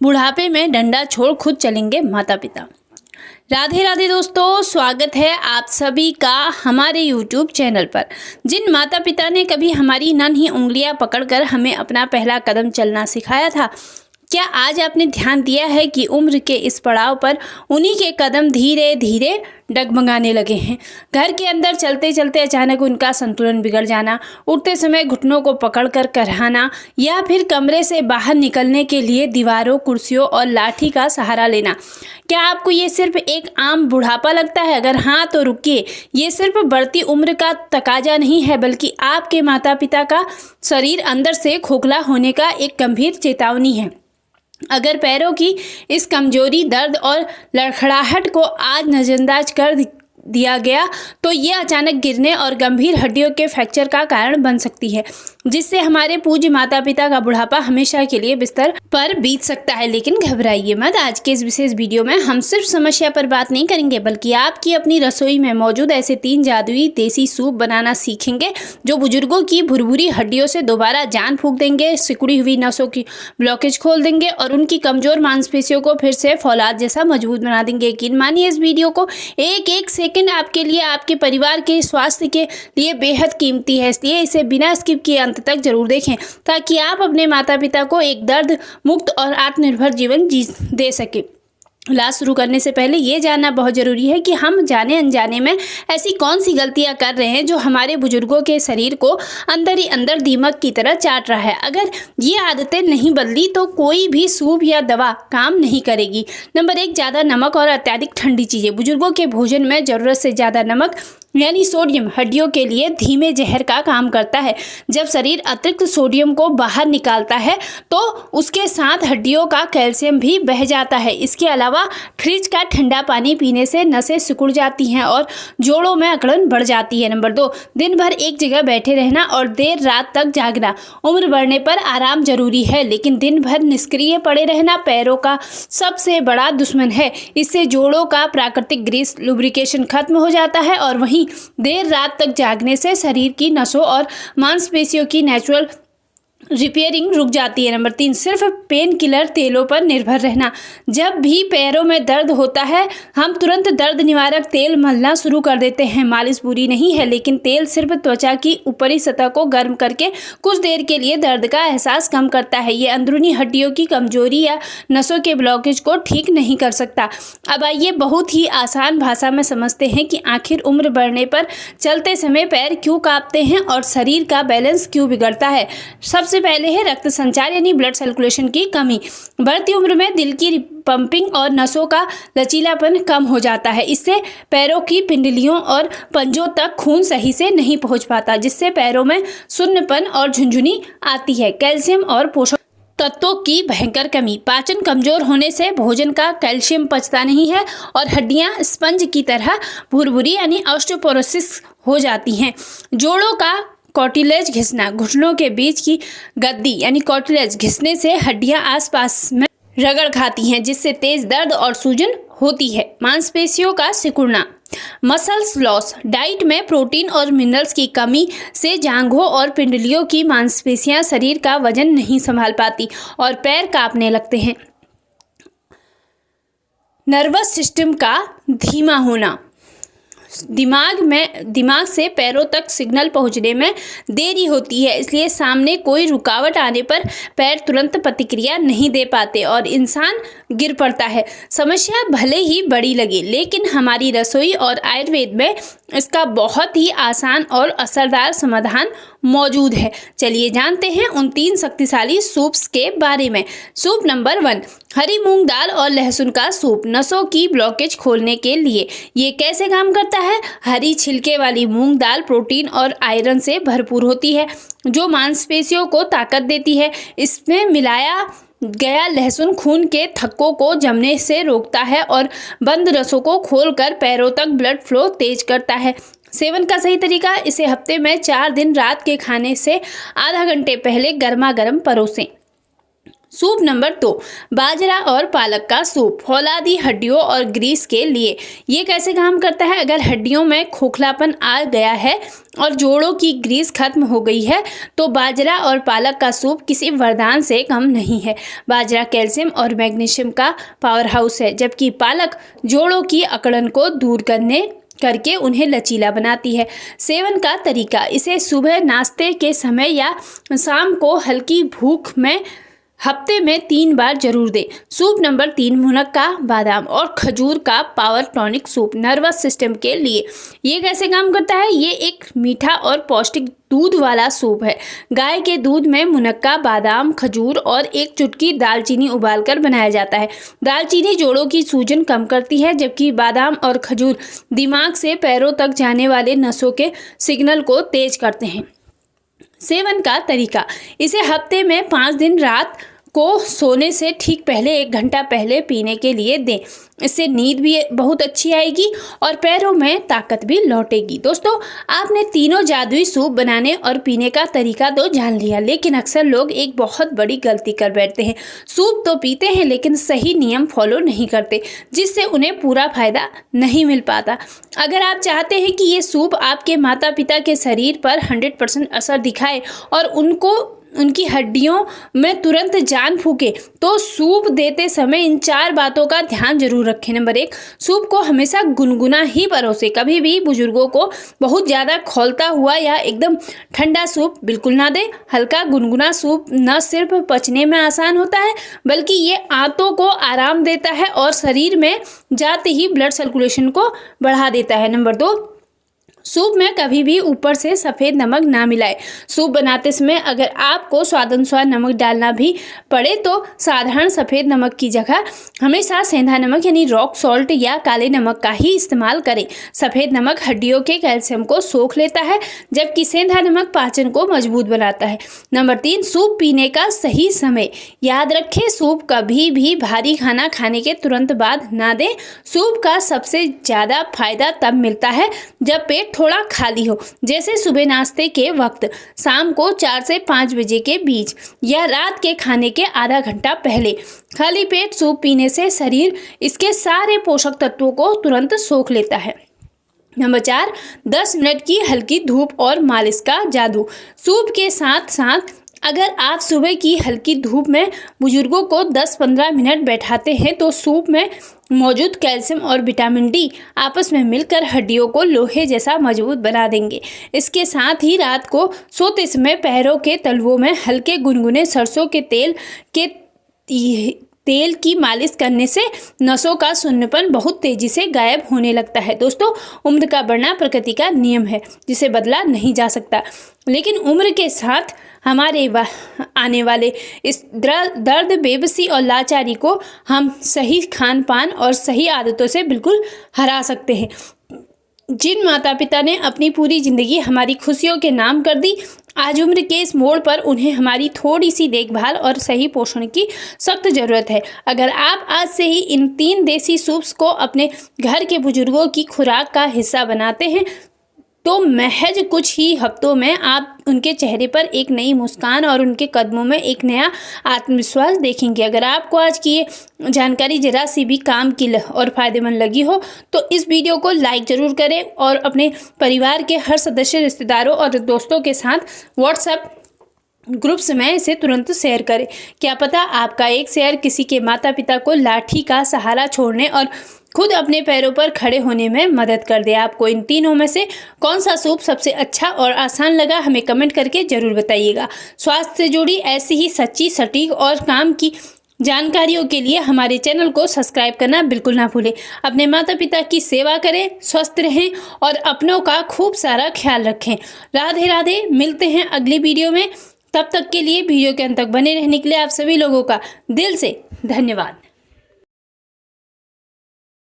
बुढ़ापे में डंडा छोड़ खुद चलेंगे माता पिता। राधे राधे दोस्तों, स्वागत है आप सभी का हमारे YouTube चैनल पर। जिन माता पिता ने कभी हमारी नन्ही उंगलियां पकड़कर हमें अपना पहला कदम चलना सिखाया था, क्या आज आपने ध्यान दिया है कि उम्र के इस पड़ाव पर उन्हीं के कदम धीरे धीरे डगमगाने लगे हैं। घर के अंदर चलते चलते अचानक उनका संतुलन बिगड़ जाना, उठते समय घुटनों को पकड़कर करहाना या फिर कमरे से बाहर निकलने के लिए दीवारों, कुर्सियों और लाठी का सहारा लेना। क्या आपको ये सिर्फ एक आम बुढ़ापा लगता है? अगर हाँ तो रुकिए, ये सिर्फ बढ़ती उम्र का तकाजा नहीं है, बल्कि आपके माता पिता का शरीर अंदर से खोखला होने का एक गंभीर चेतावनी है। अगर पैरों की इस कमजोरी, दर्द और लड़खड़ाहट को आज नज़रअंदाज कर दिया गया तो ये अचानक गिरने और गंभीर हड्डियों के फ्रैक्चर का कारण बन सकती है, जिससे हमारे पूज्य माता पिता का बुढ़ापा हमेशा के लिए बिस्तर पर बीत सकता है। लेकिन घबराइए मत, आज के इस विशेष वीडियो में हम सिर्फ समस्या पर बात नहीं करेंगे, बल्कि आपकी अपनी रसोई में मौजूद ऐसे 3 जादुई देसी सूप बनाना सीखेंगे जो बुजुर्गों की भुरभुरी हड्डियों से दोबारा जान फूंक देंगे, सिकुड़ी हुई नसों की ब्लॉकेज खोल देंगे और उनकी कमजोर मांसपेशियों को फिर से फौलाद जैसा मजबूत बना देंगे। यकीन मानिए, इस वीडियो को एक सेकंड आपके लिए, आपके परिवार के स्वास्थ्य के लिए बेहद कीमती है, इसलिए इसे बिना स्किप किए अंत तक जरूर देखें, ताकि आप अपने माता पिता को एक दर्द मुक्त और आत्मनिर्भर जीवन दे सके। इलाज शुरू करने से पहले ये जानना बहुत ज़रूरी है कि हम जाने अनजाने में ऐसी कौन सी गलतियां कर रहे हैं जो हमारे बुजुर्गों के शरीर को अंदर ही अंदर दीमक की तरह चाट रहा है। अगर ये आदतें नहीं बदली तो कोई भी सूप या दवा काम नहीं करेगी। नंबर 1, ज़्यादा नमक और अत्यधिक ठंडी चीज़ें। बुजुर्गों के भोजन में ज़रूरत से ज़्यादा नमक यानी सोडियम हड्डियों के लिए धीमे जहर का काम करता है। जब शरीर अतिरिक्त सोडियम को बाहर निकालता है तो उसके साथ हड्डियों का कैल्शियम भी बह जाता है। इसके अलावा फ्रिज का ठंडा पानी पीने से नसें सिकुड़ जाती हैं और जोड़ों में अकड़न बढ़ जाती है। नंबर 2, दिन भर एक जगह बैठे रहना और देर रात तक जागना। उम्र बढ़ने पर आराम जरूरी है, लेकिन दिन भर निष्क्रिय पड़े रहना पैरों का सबसे बड़ा दुश्मन है। इससे जोड़ों का प्राकृतिक ग्रीस लुब्रिकेशन खत्म हो जाता है और वहीं देर रात तक जागने से शरीर की नसों और मांसपेशियों की नेचुरल रिपेयरिंग रुक जाती है। नंबर 3, सिर्फ पेन किलर तेलों पर निर्भर रहना। जब भी पैरों में दर्द होता है हम तुरंत दर्द निवारक तेल मलना शुरू कर देते हैं। मालिश बुरी नहीं है, लेकिन तेल सिर्फ त्वचा की ऊपरी सतह को गर्म करके कुछ देर के लिए दर्द का एहसास कम करता है। ये अंदरूनी हड्डियों की कमजोरी या नसों के ब्लॉकेज को ठीक नहीं कर सकता। अब आइए बहुत ही आसान भाषा में समझते हैं कि आखिर उम्र बढ़ने पर चलते समय पैर क्यों कांपते हैं और शरीर का बैलेंस क्यों बिगड़ता है। सबसे पहले है रक्त संचार यानी ब्लड सर्कुलेशन की कमी। बढ़ती उम्र में दिल की पंपिंग और नसों का लचीलापन कम हो जाता है। इससे पैरों की पिंडलियों और पंजों तक खून सही से नहीं पहुंच पाता, जिससे पैरों में सुन्नपन और झुंझुनी आती है। कैल्शियम और पोषक तत्वों की भयंकर कमी। पाचन कमजोर होने से भोजन का कैल्शियम पचता नहीं है और हड्डियां स्पंज की तरह भुरभुरी यानी ऑस्टियोपोरोसिस हो जाती हैं। जोड़ों का कार्टिलेज घिसना। घुटनों के बीच की गद्दी यानी कार्टिलेज घिसने से हड्डियां आसपास में रगड़ खाती हैं, जिससे तेज दर्द और सूजन होती है। मांसपेशियों का सिकुड़ना। Muscles loss. डाइट में प्रोटीन और मिनरल्स की कमी से जांघों और पिंडलियों की मांसपेशियां शरीर का वजन नहीं संभाल पाती और पैर कांपने लगते हैं। नर्वस सिस्टम का धीमा होना। दिमाग से पैरों तक सिग्नल पहुंचने में देरी होती है, इसलिए सामने कोई रुकावट आने पर पैर तुरंत प्रतिक्रिया नहीं दे पाते और इंसान गिर पड़ता है। समस्या भले ही बड़ी लगे, लेकिन हमारी रसोई और आयुर्वेद में इसका बहुत ही आसान और असरदार समाधान मौजूद है। चलिए जानते हैं उन 3 शक्तिशाली सूप्स के बारे में। सूप नंबर 1, हरी मूंग दाल और लहसुन का सूप। नसों की ब्लॉकेज खोलने के लिए ये कैसे काम करता है? हरी छिलके वाली मूंग दाल प्रोटीन और आयरन से भरपूर होती है, जो मांसपेशियों को ताकत देती है। इसमें मिलाया गया लहसुन खून के थक्कों को जमने से रोकता है और बंद रसों को खोलकर पैरों तक ब्लड फ्लो तेज करता है। सेवन का सही तरीका, इसे हफ्ते में 4 दिन रात के खाने से आधा घंटे पहले गर्मा गर्म परोसें। सूप नंबर 2, बाजरा और पालक का सूप, फौलादी हड्डियों और ग्रीस के लिए। ये कैसे काम करता है? अगर हड्डियों में खोखलापन आ गया है और जोड़ों की ग्रीस खत्म हो गई है तो बाजरा और पालक का सूप किसी वरदान से कम नहीं है। बाजरा कैल्शियम और मैग्नीशियम का पावर हाउस है, जबकि पालक जोड़ों की अकड़न को दूर करके उन्हें लचीला बनाती है। सेवन का तरीका, इसे सुबह नाश्ते के समय या शाम को हल्की भूख में हफ्ते में 3 बार जरूर दें। सूप नंबर 3, मुनक्का, बादाम और खजूर का power tonic soup, nervous system के लिए। ये कैसे काम करता है? ये एक मीठा और पौष्टिक दूध वाला सूप है। गाय के दूध में मुनक्का, बादाम, खजूर और 1 चुटकी दालचीनी उबालकर बनाया जाता है। दालचीनी जोड़ों की सूजन कम करती है, जबकि बादाम और खजूर दिमाग से पैरों तक जाने वाले नसों के सिग्नल को तेज करते हैं। सेवन का तरीका, इसे हफ्ते में 5 दिन रात को सोने से ठीक पहले 1 घंटा पहले पीने के लिए दें। इससे नींद भी बहुत अच्छी आएगी और पैरों में ताकत भी लौटेगी। दोस्तों, आपने तीनों जादुई सूप बनाने और पीने का तरीका तो जान लिया, लेकिन अक्सर लोग एक बहुत बड़ी गलती कर बैठते हैं। सूप तो पीते हैं लेकिन सही नियम फॉलो नहीं करते, जिससे उन्हें पूरा फायदा नहीं मिल पाता। अगर आप चाहते हैं कि ये सूप आपके माता पिता के शरीर पर 100% असर दिखाए और उनकी हड्डियों में तुरंत जान फूके, तो सूप देते समय इन 4 बातों का ध्यान जरूर रखें। नंबर 1, सूप को हमेशा गुनगुना ही परोसे। कभी भी बुजुर्गों को बहुत ज़्यादा खौलता हुआ या एकदम ठंडा सूप बिल्कुल ना दें। हल्का गुनगुना सूप न सिर्फ पचने में आसान होता है, बल्कि ये आंतों को आराम देता है और शरीर में जाते ही ब्लड सर्कुलेशन को बढ़ा देता है। नंबर 2, सूप में कभी भी ऊपर से सफ़ेद नमक ना मिलाएं। सूप बनाते समय अगर आपको स्वादानुसार नमक डालना भी पड़े तो साधारण सफ़ेद नमक की जगह हमेशा सेंधा नमक यानी रॉक सॉल्ट या काले नमक का ही इस्तेमाल करें। सफ़ेद नमक हड्डियों के कैल्शियम को सोख लेता है, जबकि सेंधा नमक पाचन को मजबूत बनाता है। नंबर 3, सूप पीने का सही समय, याद रखें सूप कभी भी भारी खाना खाने के तुरंत बाद ना दें। सूप का सबसे ज़्यादा फायदा तब मिलता है जब पेट थोड़ा खाली हो, जैसे सुबह नाश्ते के वक्त, शाम को 4 से 5 बजे के बीच या रात के खाने के आधा घंटा पहले। खाली पेट सूप पीने से शरीर इसके सारे पोषक तत्वों को तुरंत सोख लेता है। नंबर 4, 10 मिनट की हल्की धूप और मालिश का जादू। सूप के साथ साथ अगर आप सुबह की हल्की धूप में बुजुर्गों को 10-15 मिनट बैठाते हैं तो सूप में मौजूद कैल्शियम और विटामिन डी आपस में मिलकर हड्डियों को लोहे जैसा मजबूत बना देंगे। इसके साथ ही रात को सोते समय पैरों के तलवों में हल्के गुनगुने सरसों के तेल की मालिश करने से नसों का सुन्नपन बहुत तेजी से गायब होने लगता है। दोस्तों, उम्र का बढ़ना प्रकृति का नियम है जिसे बदला नहीं जा सकता, लेकिन उम्र के साथ हमारे आने वाले इस दर्द, बेबसी और लाचारी को हम सही खान पान और सही आदतों से बिल्कुल हरा सकते हैं। जिन माता पिता ने अपनी पूरी ज़िंदगी हमारी खुशियों के नाम कर दी, आज उम्र के इस मोड़ पर उन्हें हमारी थोड़ी सी देखभाल और सही पोषण की सख्त ज़रूरत है। अगर आप आज से ही इन 3 देसी सूप्स को अपने घर के बुजुर्गों की खुराक का हिस्सा बनाते हैं तो महज कुछ ही हफ्तों में आप उनके चेहरे पर एक नई मुस्कान और उनके कदमों में एक नया आत्मविश्वास देखेंगे। अगर आपको आज की ये जानकारी जरा सी भी काम की और फ़ायदेमंद लगी हो तो इस वीडियो को लाइक ज़रूर करें और अपने परिवार के हर सदस्य, रिश्तेदारों और दोस्तों के साथ व्हाट्सएप ग्रुप्स में इसे तुरंत शेयर करें। क्या पता आपका एक शेयर किसी के माता पिता को लाठी का सहारा छोड़ने और खुद अपने पैरों पर खड़े होने में मदद कर दे। आपको इन तीनों में से कौन सा सूप सबसे अच्छा और आसान लगा, हमें कमेंट करके ज़रूर बताइएगा। स्वास्थ्य से जुड़ी ऐसी ही सच्ची, सटीक और काम की जानकारियों के लिए हमारे चैनल को सब्सक्राइब करना बिल्कुल ना भूलें। अपने माता पिता की सेवा करें, स्वस्थ रहें और अपनों का खूब सारा ख्याल रखें। राधे राधे। मिलते हैं अगली वीडियो में। तब तक के लिए वीडियो के अंत तक बने रहने के लिए आप सभी लोगों का दिल से धन्यवाद।